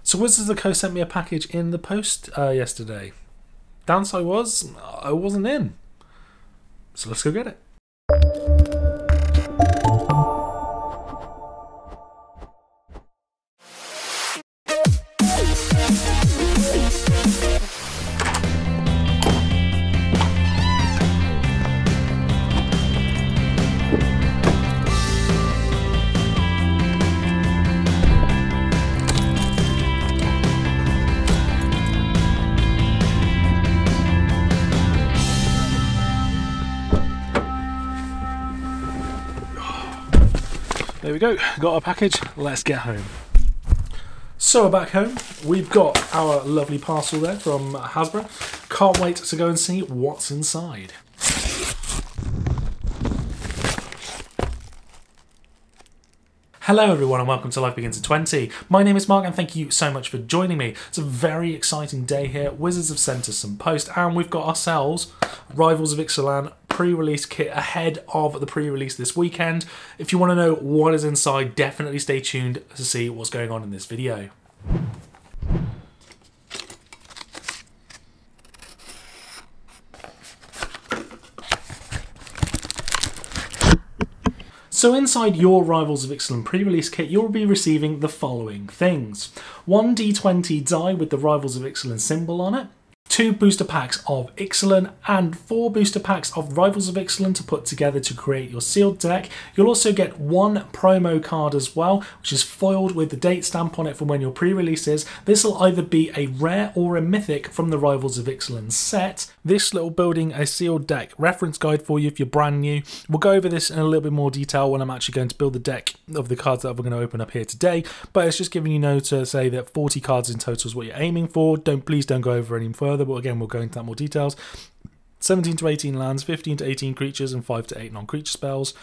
So Wizards of the Coast sent me a package in the post yesterday. Downside was, I wasn't in. So let's go get it. There we go, got our package, let's get home. So we're back home, we've got our lovely parcel there from Hasbro. Can't wait to go and see what's inside. Hello everyone and welcome to Life Begins at 20. My name is Mark and thank you so much for joining me. It's a very exciting day here. Wizards have sent us some post and we've got ourselves Rivals of Ixalan pre-release kit ahead of the pre-release this weekend. If you want to know what is inside, definitely stay tuned to see what's going on in this video. So inside your Rivals of Ixalan pre-release kit, you'll be receiving the following things. 1 D20 die with the Rivals of Ixalan symbol on it, 2 booster packs of Ixalan, and 4 booster packs of Rivals of Ixalan to put together to create your sealed deck. You'll also get 1 promo card as well, which is foiled with the date stamp on it from when your pre-release is. This will either be a rare or a mythic from the Rivals of Ixalan set. This little building a sealed deck reference guide for you if you're brand new. We'll go over this in a little bit more detail when I'm actually going to build the deck of the cards that we're going to open up here today, but it's just giving you note to say that 40 cards in total is what you're aiming for. Please don't go over any further, but again we'll go into that more details. 17 to 18 lands, 15 to 18 creatures, and 5 to 8 non-creature spells.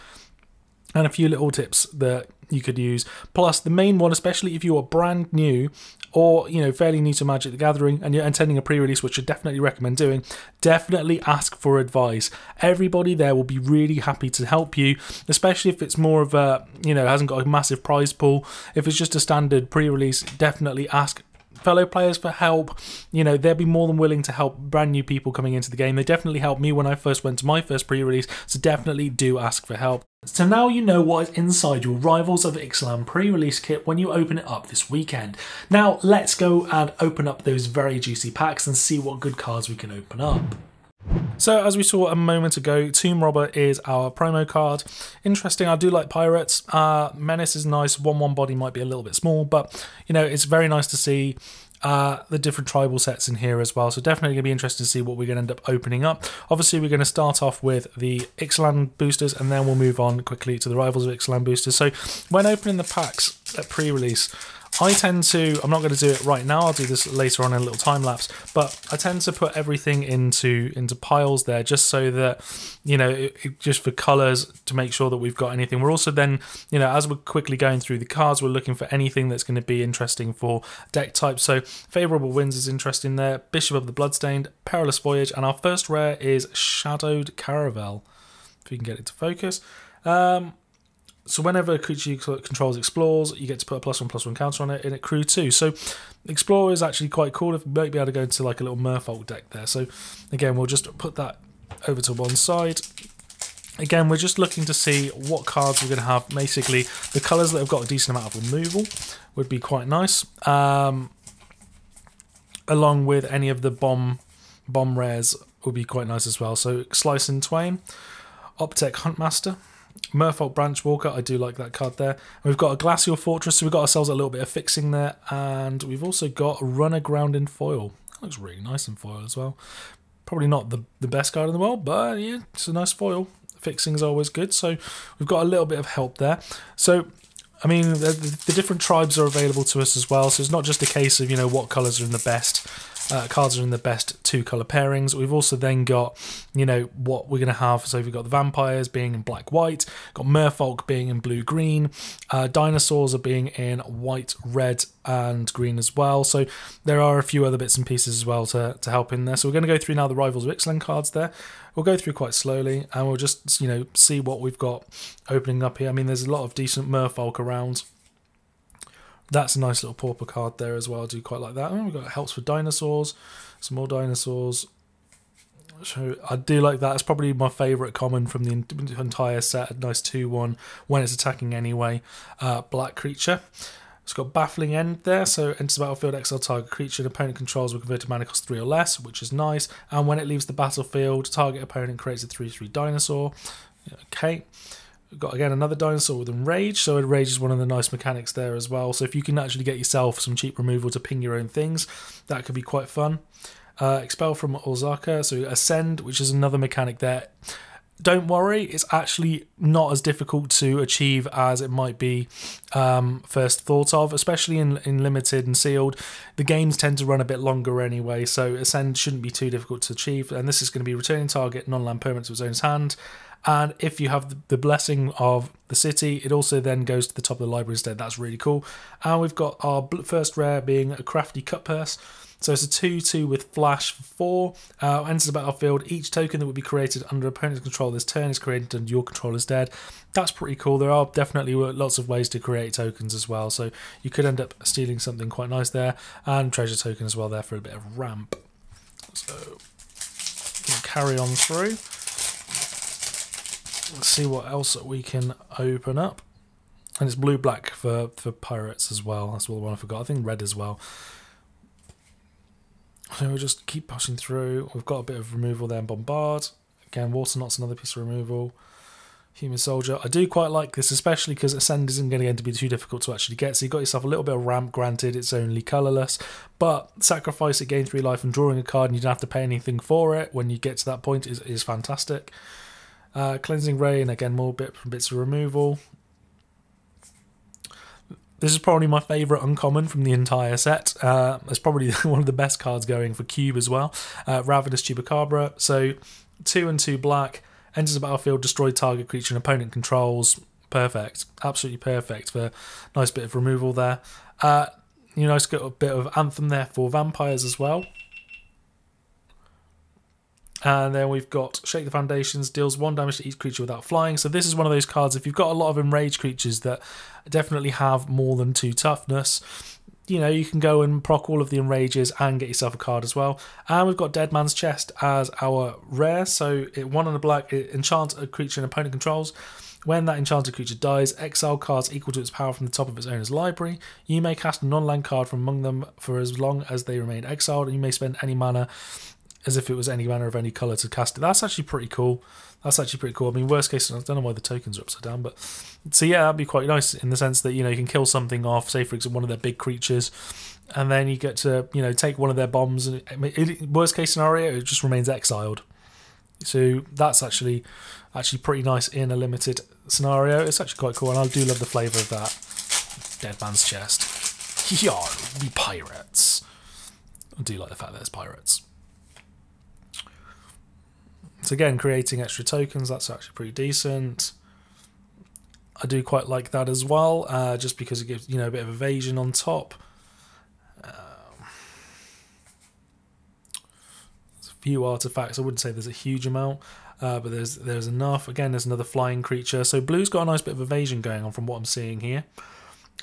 And a few little tips that you could use. Plus, the main one, especially if you are brand new or fairly new to Magic the Gathering and you're intending a pre-release, which I definitely recommend doing, definitely ask for advice. Everybody there will be really happy to help you, especially if it's more of a, hasn't got a massive prize pool. If it's just a standard pre-release, definitely ask fellow players for help. They'll be more than willing to help brand new people coming into the game. They definitely helped me when I first went to my first pre-release, so definitely do ask for help. So now you know what is inside your Rivals of Ixalan pre-release kit when you open it up this weekend. Now let's go and open up those very juicy packs and see what good cards we can open up. So as we saw a moment ago, Tomb Robber is our promo card. Interesting, I do like pirates. Menace is nice. 1/1 body might be a little bit small, but it's very nice to see the different tribal sets in here as well. So definitely going to be interested to see what we're going to end up opening up. Obviously we're going to start off with the Ixalan boosters and then we'll move on quickly to the Rivals of Ixalan boosters. So when opening the packs at pre-release, I tend to, I'm not going to do it right now, I'll do this later on in a little time lapse, but I tend to put everything into piles there just so that, just for colours to make sure that we've got anything. We're also then, as we're quickly going through the cards, we're looking for anything that's going to be interesting for deck types. So Favourable Winds is interesting there, Bishop of the Bloodstained, Perilous Voyage, and our first rare is Shadowed Caravel, if you can get it to focus. So whenever a creature you controls explores, you get to put a +1/+1 counter on it in Crew 2. So Explorer is actually quite cool. If we might be able to go into like a little Merfolk deck there. So again, we'll just put that over to one side. Again, we're just looking to see what cards we're going to have. Basically, the colours that have got a decent amount of removal would be quite nice. Along with any of the bomb rares would be quite nice as well. So Slice and Twain, Optech Huntmaster, Merfolk Branchwalker, I do like that card there. And we've got a Glacial Fortress, so we've got ourselves a little bit of fixing there. And we've also got Run Aground in foil. That looks really nice in foil as well. Probably not the best card in the world, but yeah, it's a nice foil. Fixing is always good, so we've got a little bit of help there. So, I mean, the different tribes are available to us as well, so it's not just a case of, what colours are in the best. Cards are in the best 2 colour pairings. We've also then got, what we're going to have. So we've got the vampires being in black-white, got Merfolk being in blue-green, dinosaurs are being in white, red, and green as well. So there are a few other bits and pieces as well to help in there. So we're going to go through now the Rivals of Ixalan cards there. We'll go through quite slowly, and we'll just, see what we've got opening up here. I mean, there's a lot of decent Merfolk around. That's a nice little pauper card there as well. I do quite like that. And we've got helps for dinosaurs, some more dinosaurs. So I do like that. It's probably my favourite common from the entire set. A nice 2-1 when it's attacking anyway. Black creature. It's got Baffling End there, so enters the battlefield, exile target creature and opponent controls will convert to mana cost 3 or less, which is nice. And when it leaves the battlefield, target opponent creates a 3/3 dinosaur. Okay. We've got again another dinosaur with Enrage, so Enrage is one of the nice mechanics there as well. So if you can actually get yourself some cheap removal to ping your own things, that could be quite fun. Expel from Ozaka, so Ascend, which is another mechanic there. Don't worry, it's actually not as difficult to achieve as it might be first thought of, especially in limited and sealed. The games tend to run a bit longer anyway, so Ascend shouldn't be too difficult to achieve. And this is going to be returning target non-land permanent to its own hand. And if you have the blessing of the city, it also then goes to the top of the library instead. That's really cool. And we've got our first rare being a Crafty Cut Purse. So it's a 2/2 with flash for 4. Enters the battlefield. Each token that would be created under opponent's control this turn is created under your control instead. That's pretty cool. There are definitely lots of ways to create tokens as well. So you could end up stealing something quite nice there. And treasure token as well there for a bit of ramp. So we'll carry on through. Let's see what else we can open up. And it's blue-black for pirates as well. That's the one I forgot. I think red as well. So we'll just keep pushing through. We've got a bit of removal there in Bombard. Again, Water Knot's another piece of removal. Human Soldier. I do quite like this, especially because Ascend isn't going to be too difficult to actually get. So you've got yourself a little bit of ramp, granted it's only colourless. But sacrifice it, gain 3 life and drawing a card and you don't have to pay anything for it when you get to that point is fantastic. Cleansing Ray, and again more bits of removal. This is probably my favourite uncommon from the entire set. It's probably one of the best cards going for Cube as well. Ravenous Chupacabra. So 2 and 2 black. Enters the battlefield, destroy target creature and opponent controls. Perfect. Absolutely perfect for a nice bit of removal there. Nice got a bit of Anthem there for vampires as well. And then we've got Shake the Foundations, deals 1 damage to each creature without flying. So this is one of those cards, if you've got a lot of enraged creatures that definitely have more than 2 toughness, you can go and proc all of the enrages and get yourself a card as well. And we've got Dead Man's Chest as our rare. So 1 on the black, it enchants a creature and opponent controls. When that enchanted creature dies, exile cards equal to its power from the top of its owner's library. You may cast a non-land card from among them for as long as they remain exiled, and you may spend any mana as if it was any mana of any colour to cast it. That's actually pretty cool. I mean, worst case, I don't know why the tokens are upside down, but so yeah, that'd be quite nice in the sense that, you can kill something off, say for example, one of their big creatures, and then you get to, take one of their bombs, and worst case scenario, it just remains exiled. So that's actually pretty nice in a limited scenario. It's actually quite cool, and I do love the flavour of that. Dead Man's Chest. Yar, we pirates. I do like the fact that it's pirates. So again, creating extra tokens, that's actually pretty decent. I do quite like that as well, just because it gives, a bit of evasion on top. There's a few artifacts. I wouldn't say there's a huge amount, but there's enough. Again, there's another flying creature. So blue's got a nice bit of evasion going on from what I'm seeing here.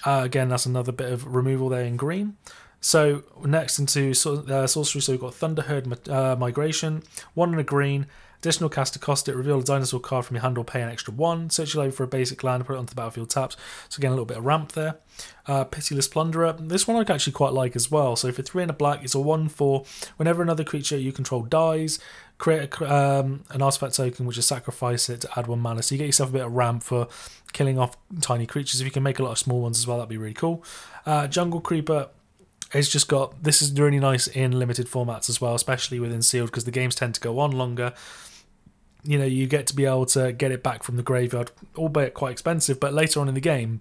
Again, that's another bit of removal there in green. So next into sorcery, so we've got Thunderherd Migration, 1 and a green. Additional cast to cost it, reveal a dinosaur card from your hand or pay an extra 1. Search your library for a basic land, put it onto the battlefield tapped. So again, a little bit of ramp there. Pitiless Plunderer. This one I actually quite like as well. So for 3 and a black, it's a 1/4. Whenever another creature you control dies, create an artifact token, which is sacrifice it to add 1 mana. So you get yourself a bit of ramp for killing off tiny creatures. If you can make a lot of small ones as well, that'd be really cool. Jungle Creeper. It's just got, this is really nice in limited formats as well, especially within sealed, because the games tend to go on longer. You get to be able to get it back from the graveyard, albeit quite expensive, but later on in the game,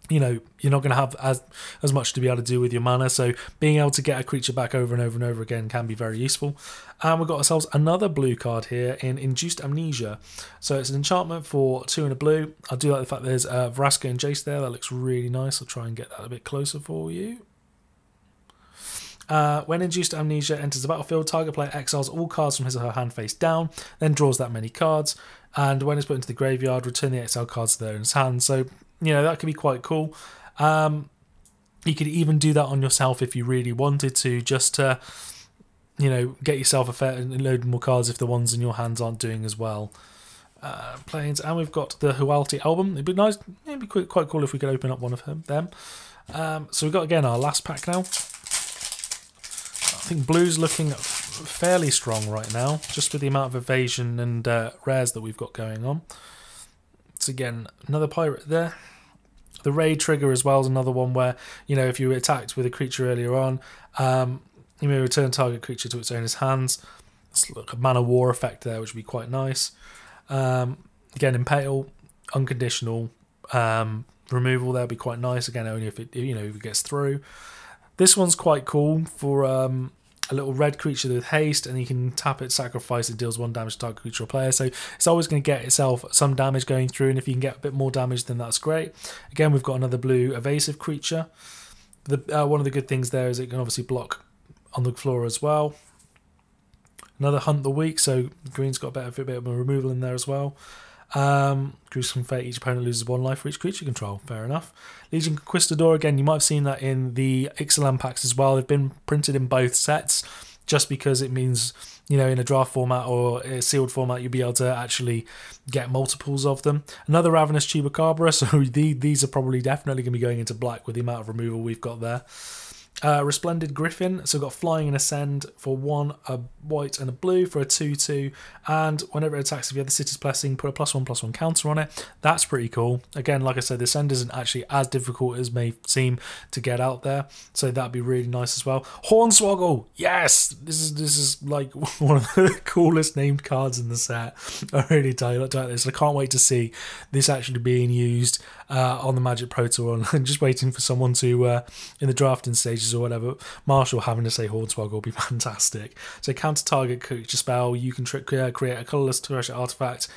you're not going to have as much to be able to do with your mana, so being able to get a creature back over and over and over again can be very useful. And we've got ourselves another blue card here in Induced Amnesia. So it's an enchantment for 2 and a blue. I do like the fact there's Vraska and Jace there. That looks really nice. I'll try and get that a bit closer for you. When Induced Amnesia enters the battlefield, target player exiles all cards from his or her hand face down, then draws that many cards, and when it's put into the graveyard, return the exiled cards to their own hand. So, that could be quite cool. You could even do that on yourself if you really wanted to, just to, you know, get yourself a fair load more cards if the ones in your hands aren't doing as well. Planes, and we've got the Hualti album. It'd be nice, it'd be quite cool if we could open up one of them. So we've got again our last pack now. I think blue's looking fairly strong right now, just with the amount of evasion and rares that we've got going on. So again, another pirate there. The raid trigger as well is another one where, you know, if you were attacked with a creature earlier on, you may return target creature to its owner's hands. It's like a Man of War effect there, which would be quite nice. Again, Impale, unconditional removal there would be quite nice. Again, only if it, you know, if it gets through. This one's quite cool for a little red creature with haste, and you can tap it, sacrifice it, deals 1 damage to target creature or player. So it's always going to get itself some damage going through, and if you can get a bit more damage, then that's great. Again, we've got another blue evasive creature. One of the good things there is it can obviously block on the floor as well. Another Hunt the Weak, so green's got a bit of a removal in there as well. Gruesome Fate, each opponent loses 1 life for each creature control. Fair enough. Legion Conquistador, again, you might have seen that in the Ixalan packs as well. They've been printed in both sets, just because it means, you know, in a draft format or a sealed format, you'll be able to actually get multiples of them. Another Ravenous Chupacabra, so these are probably definitely going to be going into black with the amount of removal we've got there. Resplendent Griffin, so got Flying and Ascend for 1, a white and a blue for a 2/2, and whenever it attacks, if you have the City's Blessing, put a +1/+1 counter on it. That's pretty cool. Again, like I said, the Ascend isn't actually as difficult as may seem to get out there, so that'd be really nice as well. Hornswoggle, yes, this is like one of the coolest named cards in the set. I really tell you like this. I can't wait to see this actually being used on the Magic Pro Tour, and just waiting for someone to in the drafting stages or whatever, Marshall having to say Hornswoggle will be fantastic. So counter target creature spell, you can create a colourless treasure artifact,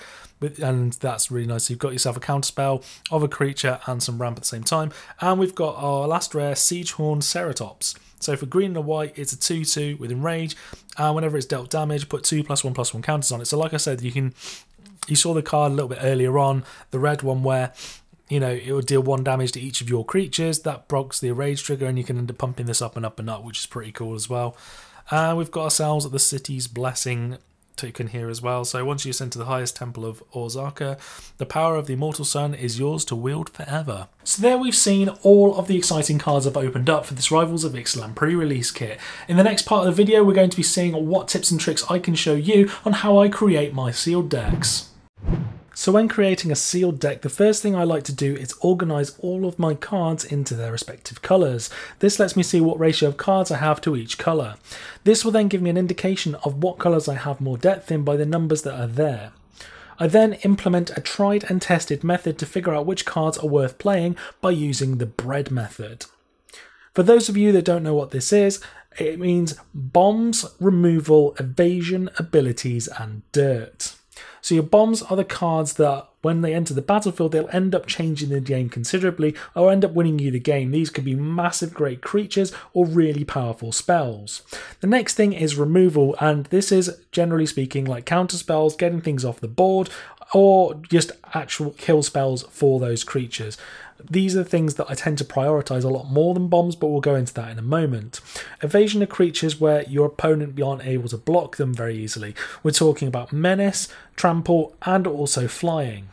and that's really nice. So you've got yourself a counter spell of a creature and some ramp at the same time. And we've got our last rare, Siegehorn Ceratops. So for green and a white, it's a 2/2 with Enrage, and whenever it's dealt damage, put 2 +1/+1 counters on it. So like I said, you saw the card a little bit earlier on, the red one, where, you know, it will deal 1 damage to each of your creatures. That procs the Rage trigger, and you can end up pumping this up and up and up, which is pretty cool as well. And we've got ourselves the City's Blessing token here as well. So once you ascend to the highest temple of Orzaka, the power of the Immortal Sun is yours to wield forever. So there we've seen all of the exciting cards I've opened up for this Rivals of Ixalan pre-release kit. In the next part of the video, we're going to be seeing what tips and tricks I can show you on how I create my sealed decks. So when creating a sealed deck, the first thing I like to do is organise all of my cards into their respective colours. This lets me see what ratio of cards I have to each colour. This will then give me an indication of what colours I have more depth in by the numbers that are there. I then implement a tried and tested method to figure out which cards are worth playing by using the bread method. For those of you that don't know what this is, it means bombs, removal, evasion, abilities and dirt. So your bombs are the cards that, when they enter the battlefield, they'll end up changing the game considerably or end up winning you the game. These could be massive great creatures or really powerful spells. The next thing is removal, and this is, generally speaking, like counter spells, getting things off the board, or just actual kill spells for those creatures. These are the things that I tend to prioritise a lot more than bombs, but we'll go into that in a moment. Evasion are creatures where your opponent aren't able to block them very easily. We're talking about menace, trample, and also flying.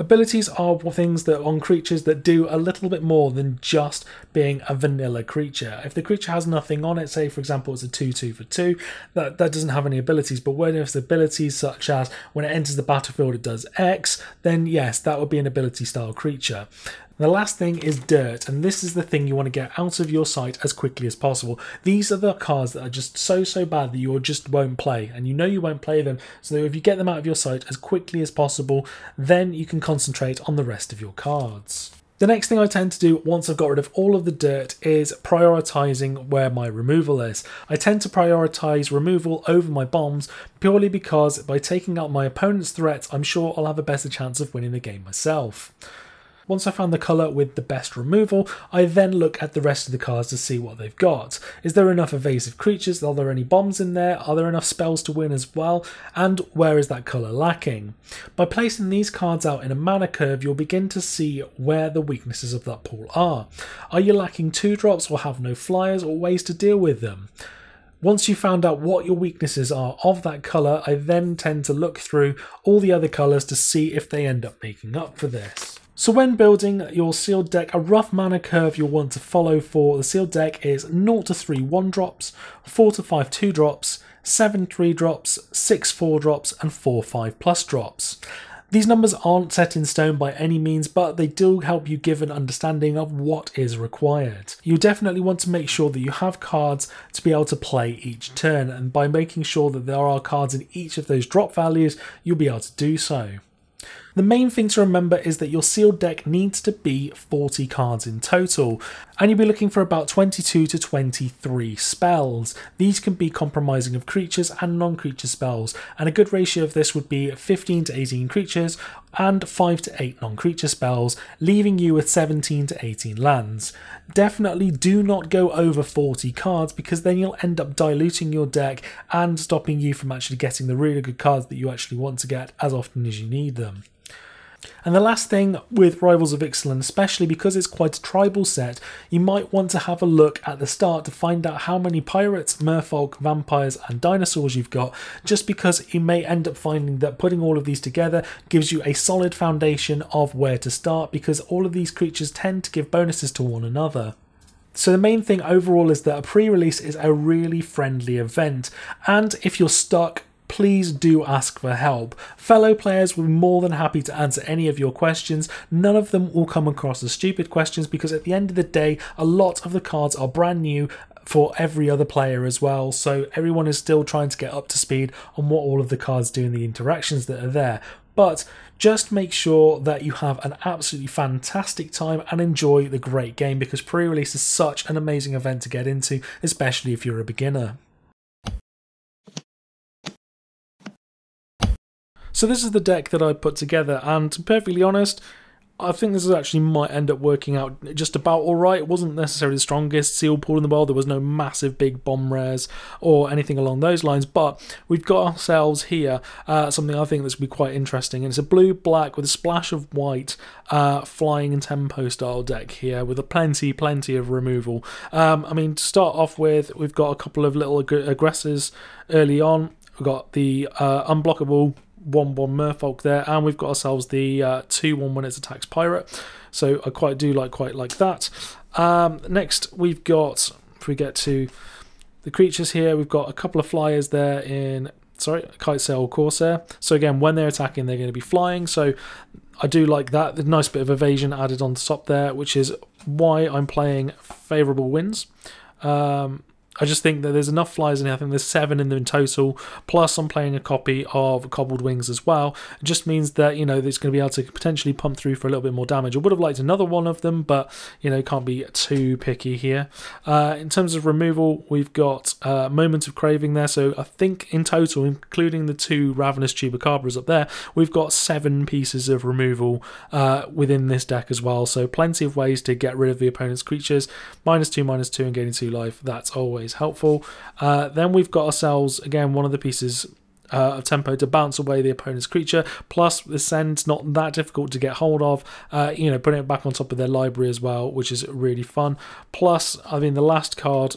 Abilities are things that on creatures that do a little bit more than just being a vanilla creature. If the creature has nothing on it, say for example it's a 2/2 for 2, that doesn't have any abilities, but when it's abilities such as when it enters the battlefield it does X, then yes, that would be an ability style creature. The last thing is dirt, and this is the thing you want to get out of your sight as quickly as possible. These are the cards that are just so bad that you just won't play, and you know you won't play them, so if you get them out of your sight as quickly as possible, then you can concentrate on the rest of your cards. The next thing I tend to do once I've got rid of all of the dirt is prioritising where my removal is. I tend to prioritise removal over my bombs purely because by taking out my opponent's threats, I'm sure I'll have a better chance of winning the game myself. Once I found the colour with the best removal, I then look at the rest of the cards to see what they've got. Is there enough evasive creatures? Are there any bombs in there? Are there enough spells to win as well? And where is that colour lacking? By placing these cards out in a mana curve, you'll begin to see where the weaknesses of that pool are. Are you lacking 2-drops or have no flyers or ways to deal with them? Once you've found out what your weaknesses are of that colour, I then tend to look through all the other colours to see if they end up making up for this. So when building your sealed deck, a rough mana curve you'll want to follow for the sealed deck is 0 to 3 1-drops, 4 to 5 2-drops, 7 3-drops, 6 4-drops, and 4 5+ drops. These numbers aren't set in stone by any means, but they do help you give an understanding of what is required. You definitely want to make sure that you have cards to be able to play each turn, and by making sure that there are cards in each of those drop values, you'll be able to do so. The main thing to remember is that your sealed deck needs to be 40 cards in total, and you'll be looking for about 22 to 23 spells. These can be compromising of creatures and non-creature spells, and a good ratio of this would be 15 to 18 creatures and 5 to 8 non-creature spells, leaving you with 17 to 18 lands. Definitely do not go over 40 cards, because then you'll end up diluting your deck and stopping you from actually getting the really good cards that you actually want to get as often as you need them. And the last thing with Rivals of Ixalan, especially because it's quite a tribal set, you might want to have a look at the start to find out how many pirates, merfolk, vampires and dinosaurs you've got, just because you may end up finding that putting all of these together gives you a solid foundation of where to start, because all of these creatures tend to give bonuses to one another. So the main thing overall is that a pre-release is a really friendly event, and if you're stuck, please do ask for help. Fellow players will be more than happy to answer any of your questions. None of them will come across as stupid questions, because at the end of the day, a lot of the cards are brand new for every other player as well, so everyone is still trying to get up to speed on what all of the cards do and the interactions that are there. But just make sure that you have an absolutely fantastic time and enjoy the great game, because pre-release is such an amazing event to get into, especially if you're a beginner. So this is the deck that I put together, and to be perfectly honest, I think this actually might end up working out just about alright. It wasn't necessarily the strongest seal pool in the world, there was no massive big bomb rares or anything along those lines, but we've got ourselves here something I think that's going to be quite interesting, and it's a blue-black with a splash of white flying and tempo style deck here with a plenty of removal. I mean, to start off with, we've got a couple of little aggressors early on. We've got the unblockable 1/1 merfolk there, and we've got ourselves the 2/1 when it attacks pirate, so I quite like that. Next we've got, if we get to the creatures here, we've got a couple of flyers there in Kite Sail Corsair, so again when they're attacking they're going to be flying, so I do like that. The nice bit of evasion added on top there, which is why I'm playing Favourable Winds. I just think that there's enough flyers in here. I think there's 7 in them in total, plus I'm playing a copy of Cobbled Wings as well. It just means that, you know, it's going to be able to potentially pump through for a little bit more damage. I would have liked another one of them, but, you know, can't be too picky here. In terms of removal, we've got Moment of Craving there, so I think in total, including the 2 Ravenous Chupacabras up there, we've got 7 pieces of removal within this deck as well, so plenty of ways to get rid of the opponent's creatures. -2/-2 and gaining 2 life, that's always helpful. Then we've got ourselves again one of the pieces of tempo to bounce away the opponent's creature, plus the send's not that difficult to get hold of, you know, putting it back on top of their library as well, which is really fun. Plus, I mean, the last card,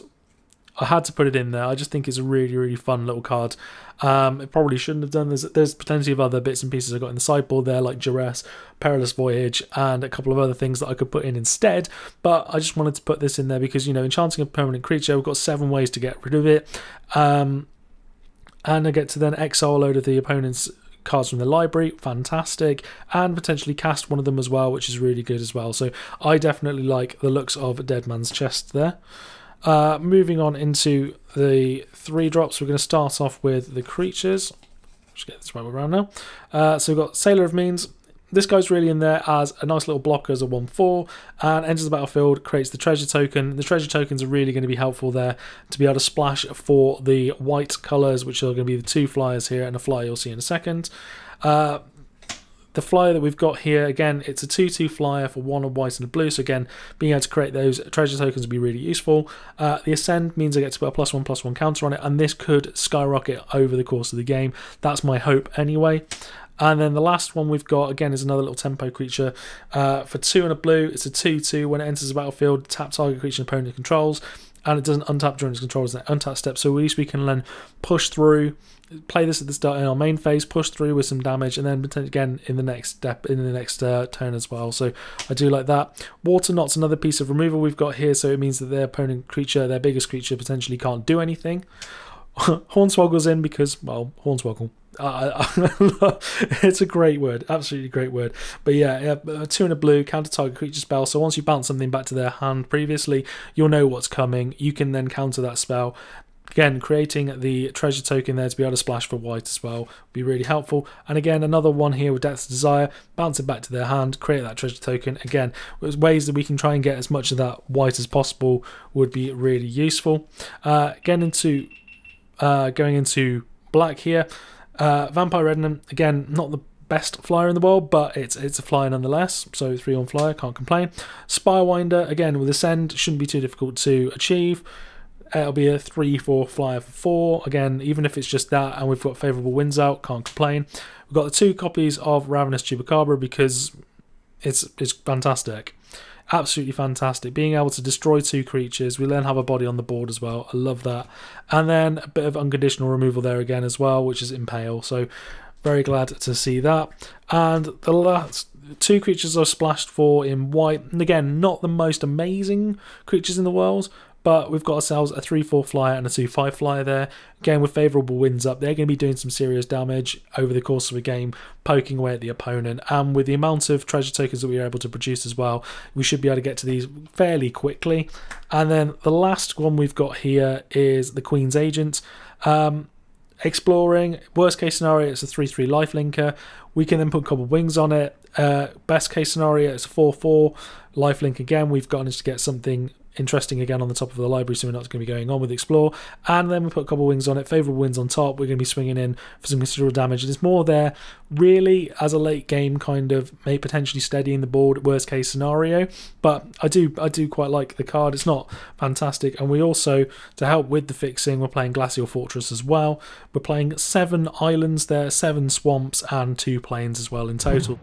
I had to put it in there. I just think it's a really fun little card. It probably shouldn't have done. There's plenty of other bits and pieces I got in the sideboard there, like Duress, Perilous Voyage, and a couple of other things that I could put in instead. But I just wanted to put this in there because, you know, enchanting a permanent creature, we've got 7 ways to get rid of it. And I get to then exile a load of the opponent's cards from the library, fantastic, and potentially cast one of them as well, which is really good as well. So I definitely like the looks of Dead Man's Chest there. Moving on into the 3 drops, we're going to start off with the creatures. Just get this right around now. So we've got Sailor of Means. This guy's really in there as a nice little blocker as a 1/4, and enters the battlefield, creates the treasure token. The treasure tokens are really going to be helpful there to be able to splash for the white colours, which are going to be the 2 flyers here and a flyer you'll see in a second. The flyer that we've got here, again, it's a 2/2 flyer for 1 of white and a blue. So again, being able to create those treasure tokens would be really useful. The Ascend means I get to put a +1/+1 counter on it, and this could skyrocket over the course of the game. That's my hope anyway. And then the last one we've got, again, is another little tempo creature for 2 and a blue. It's a 2/2. When it enters the battlefield, tap target creature and opponent controls, and it doesn't untap during its controls that untap step. So at least we can then push through, play this at the start in our main phase, push through with some damage, and then again in the next step, in the next turn as well. So I do like that. Water Knot's another piece of removal we've got here, so it means that their opponent creature, their biggest creature, potentially can't do anything. Hornswoggle's in because, well, Hornswoggle. It's a great word, absolutely great word. But yeah, 2 and a blue, counter target creature spell. So once you bounce something back to their hand previously, you'll know what's coming. You can then counter that spell. Again, creating the treasure token there to be able to splash for white as well would be really helpful. And again, another one here with Depth's Desire, bounce it back to their hand, create that treasure token. Again, ways that we can try and get as much of that white as possible would be really useful. Going into black here. Vampire Revenant, again, not the best flyer in the world, but it's a flyer nonetheless, so 3/1 flyer, can't complain. Spirewinder, again, with Ascend, shouldn't be too difficult to achieve. It'll be a 3/4 flyer for 4, again, even if it's just that, and we've got favourable winds out, can't complain. We've got the 2 copies of Ravenous Chupacabra because it's fantastic. Absolutely fantastic. Being able to destroy 2 creatures. We then have a body on the board as well. I love that. And then a bit of unconditional removal there again as well, which is Impale. So very glad to see that. And the last 2 creatures are splashed for in white. And again, not the most amazing creatures in the world, but we've got ourselves a 3/4 flyer and a 2/5 flyer there. Again, with favourable winds up, they're going to be doing some serious damage over the course of a game, poking away at the opponent. And with the amount of treasure tokens that we are able to produce as well, we should be able to get to these fairly quickly. And then the last one we've got here is the Queen's Agent. Exploring, worst case scenario, it's a 3/3 lifelinker. We can then put Cobbled Wings on it. Best case scenario, it's a 4/4 lifelink again. We've managed to get something interesting again on the top of the library, so we're not going to be going on with Explore. And then we put Cobble Wings on it, favourable winds on top. We're going to be swinging in for some considerable damage. And it's more there really as a late game kind of may potentially steadying the board, worst case scenario. But I do quite like the card. It's not fantastic. And we also, to help with the fixing, we're playing Glacial Fortress as well. We're playing 7 islands there, 7 swamps, and 2 plains as well in total.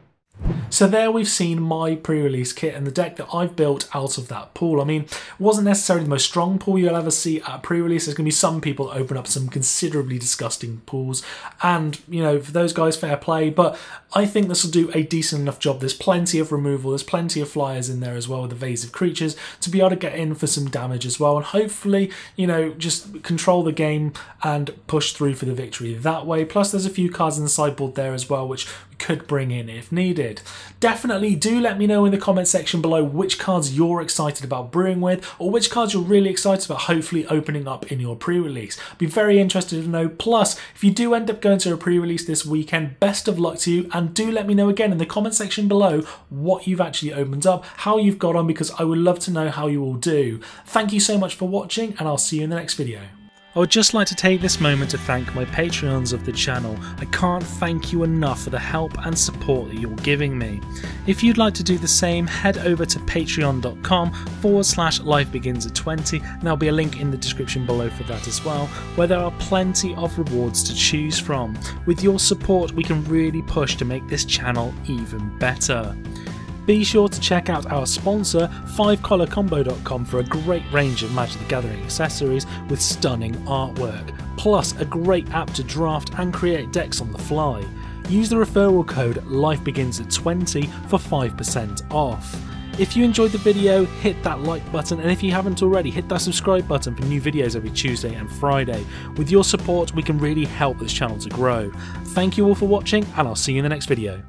So there we've seen my pre-release kit and the deck that I've built out of that pool. I mean, it wasn't necessarily the most strong pool you'll ever see at pre-release. There's going to be some people that open up some considerably disgusting pools, and, you know, for those guys, fair play, but I think this will do a decent enough job. There's plenty of removal, there's plenty of flyers in there as well with evasive creatures to be able to get in for some damage as well, and hopefully, you know, just control the game and push through for the victory that way. Plus there's a few cards in the sideboard there as well which we could bring in if needed. Definitely do let me know in the comment section below which cards you're excited about brewing with, or which cards you're really excited about hopefully opening up in your pre-release. I'd be very interested to know. Plus, if you do end up going to a pre-release this weekend, best of luck to you, and do let me know again in the comment section below what you've actually opened up, how you've got on, because I would love to know how you all do. Thank you so much for watching, and I'll see you in the next video. I would just like to take this moment to thank my Patreons of the channel. I can't thank you enough for the help and support that you're giving me. If you'd like to do the same, head over to patreon.com/lifebeginsat20, and there'll be a link in the description below for that as well, where there are plenty of rewards to choose from. With your support, we can really push to make this channel even better. Be sure to check out our sponsor, 5colorcombo.com, for a great range of Magic the Gathering accessories with stunning artwork, plus a great app to draft and create decks on the fly. Use the referral code LifeBeginsAt20 for 5% off. If you enjoyed the video, hit that like button, and if you haven't already, hit that subscribe button for new videos every Tuesday and Friday. With your support, we can really help this channel to grow. Thank you all for watching, and I'll see you in the next video.